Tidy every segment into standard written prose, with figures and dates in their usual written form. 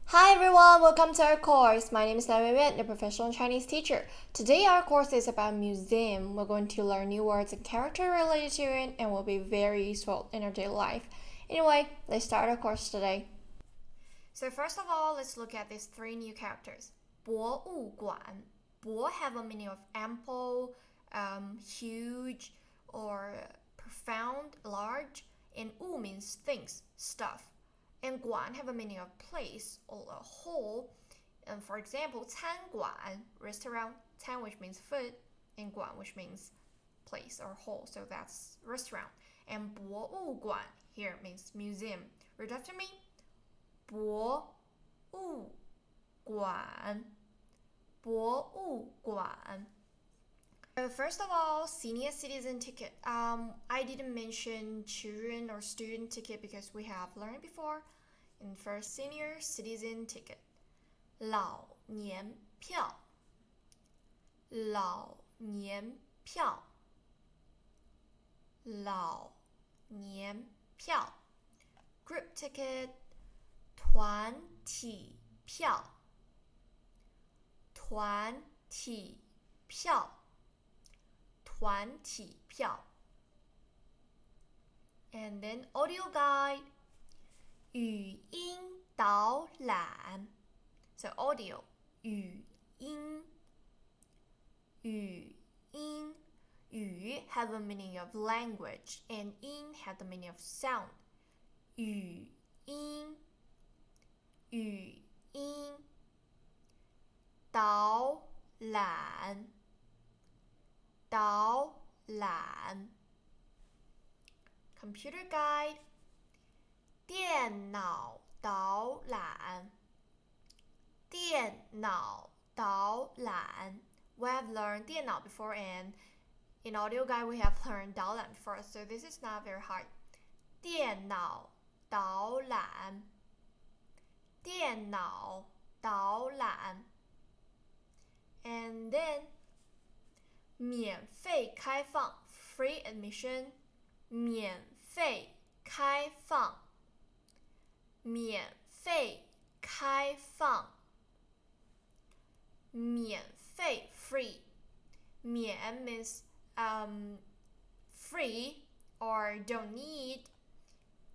Hi everyone, welcome to our course. My name is Yuan, the professional Chinese teacher. Today our course is about museum. We're going to learn new words and character related to it and will be very useful in our daily life. Anyway, let's start our course today. So first of all, let's look at these three new characters. 博物馆. 博 have a meaning of ample, huge, or profound, large, and 物 means things, stuff. And 馆 have a meaning of place or a hall. For example, 餐馆, restaurant, 餐 which means food, and 馆 which means place or hall. So that's restaurant. And 博物馆 here means museum. Read after me. 博物馆博物馆 First of all, senior citizen ticket. I didn't mention children or student ticket because we have learned before. In first, senior citizen ticket. 老年票老年票老年票 Group ticket. 团体票团体票团体票 And then audio guide 语音导览 So audio 语音语音语 have a meaning of language and 音 have the meaning of sound 语音语音导览导览 Computer guide 电脑导览电脑导览 We have learned 电脑 before and in audio guide we have learned 导览 before, so this is not very hard. 电脑导览电脑导览 And then 免费开放 Free admission 免费开放免费开放免费 free 免 means free or don't need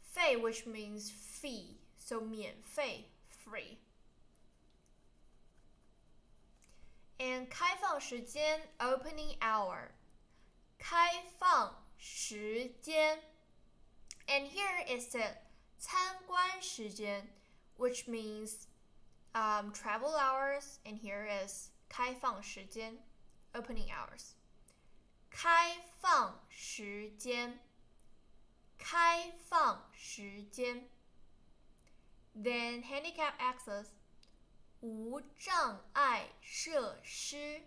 费 which means fee, so 免费 free. And 开放时间 opening hour 开放时间 And here is the 参观时间 which means travel hours, and here is 开放时间 opening hours 开放时间开放时间 Then handicap access 无障碍设施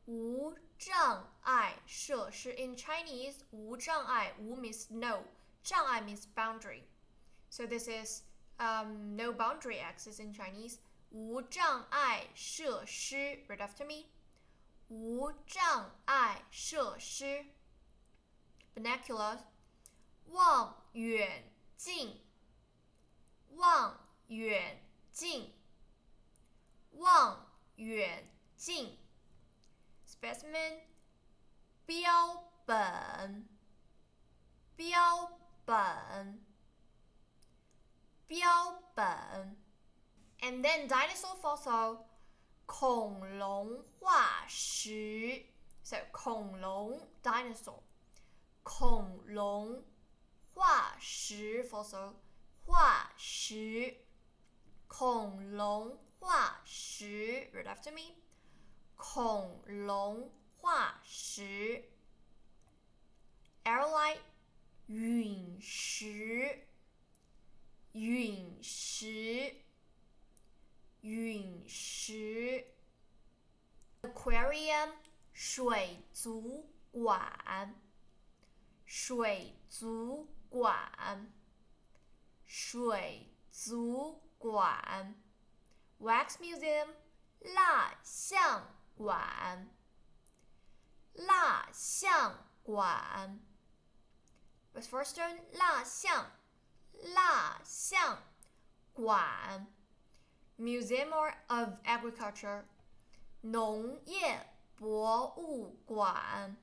无障碍设施 In Chinese 无障碍无 means no 障碍 means boundary, so this is no boundary access in Chinese 无障碍设施 Read after me 无障碍设施 Binoculars 望远镜望远镜望远镜 Specimen 标本标本标本 And then dinosaur fossil 恐龙化石 So 恐龙 dinosaur 恐龙化石 fossil 化石恐龙化石 Read after me 恐龙化石 Aerolite 陨石陨石陨石 Aquarium 水族馆水族馆水族馆 Wax Museum 蜡像馆蜡像馆 What's first stone 蜡像蜡像馆 Museum of Agriculture 农业博物馆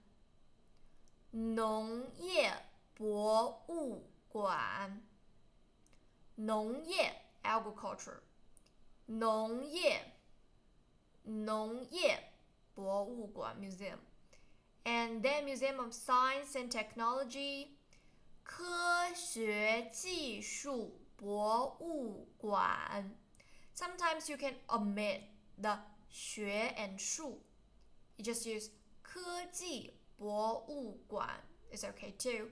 农业博物馆农业 agriculture 农业博物馆 museum and then Museum of Science and Technology 科学技术博物馆 Sometimes you can omit the 学 and 术 You just use 科技博物馆 is okay too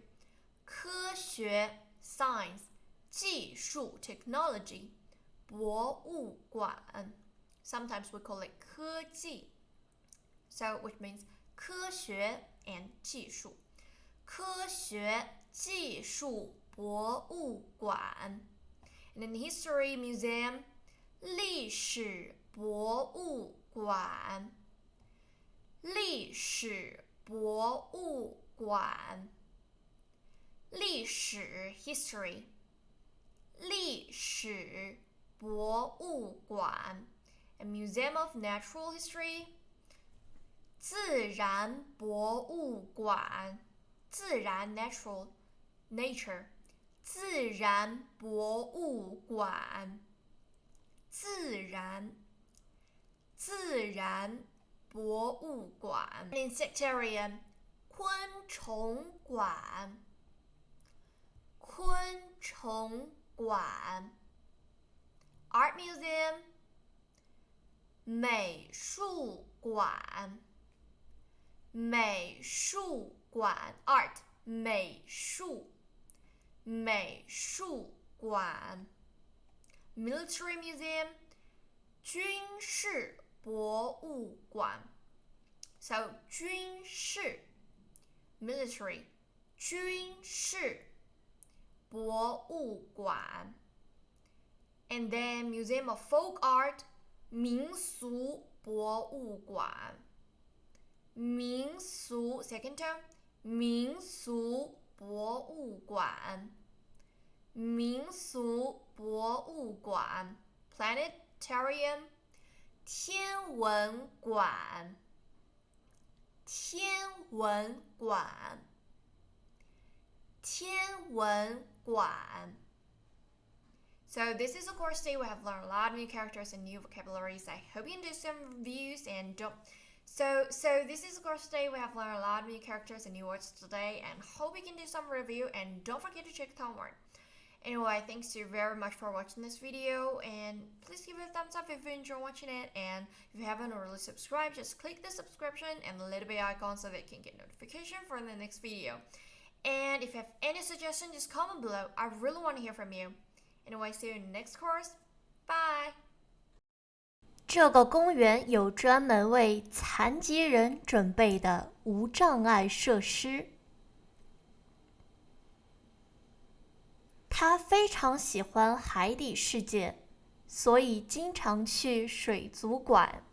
科学 science 技术 technology 博物馆 Sometimes we call it 科技 So which means 科学 and 技术科学技术博物馆 And then History Museum 历史博物馆历史博物馆历史 history 历史博物馆 A Museum of Natural History 自然博物馆自然 natural nature 自然博物馆自然博物馆 Insectarium 昆虫馆Art Museum 美术馆 Art 美术馆 Military Museum 军事博物馆 So 军事 military 军事博物馆 And then Museum of Folk Art 民俗博物馆民俗 second term 民俗博物馆民俗博物馆 Planetarium 天文馆So this is a course today. We have learned a lot of new characters and new vocabularies. I hope you can do some reviews and don't. So this is a course today. We have learned a lot of new characters and new words today, and hope you can do some review. And don't forget to check the homework. Anyway, thanks you very much for watching this video, and please give it a thumbs up if you enjoy watching it. And if you haven't already subscribed, just click the subscription and the little bell icon so that you can get notification for the next video. And if you have any suggestions, just comment below. I really want to hear from you. Anyway, see you in the next course. Bye. 这个公园有专门为残疾人准备的无障碍设施。他非常喜欢海底世界，所以经常去水族馆。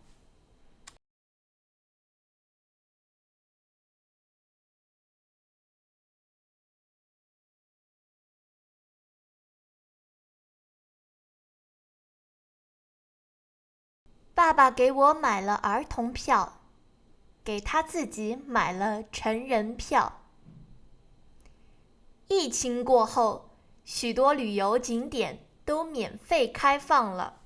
爸爸给我买了儿童票，给他自己买了成人票。疫情过后，许多旅游景点都免费开放了。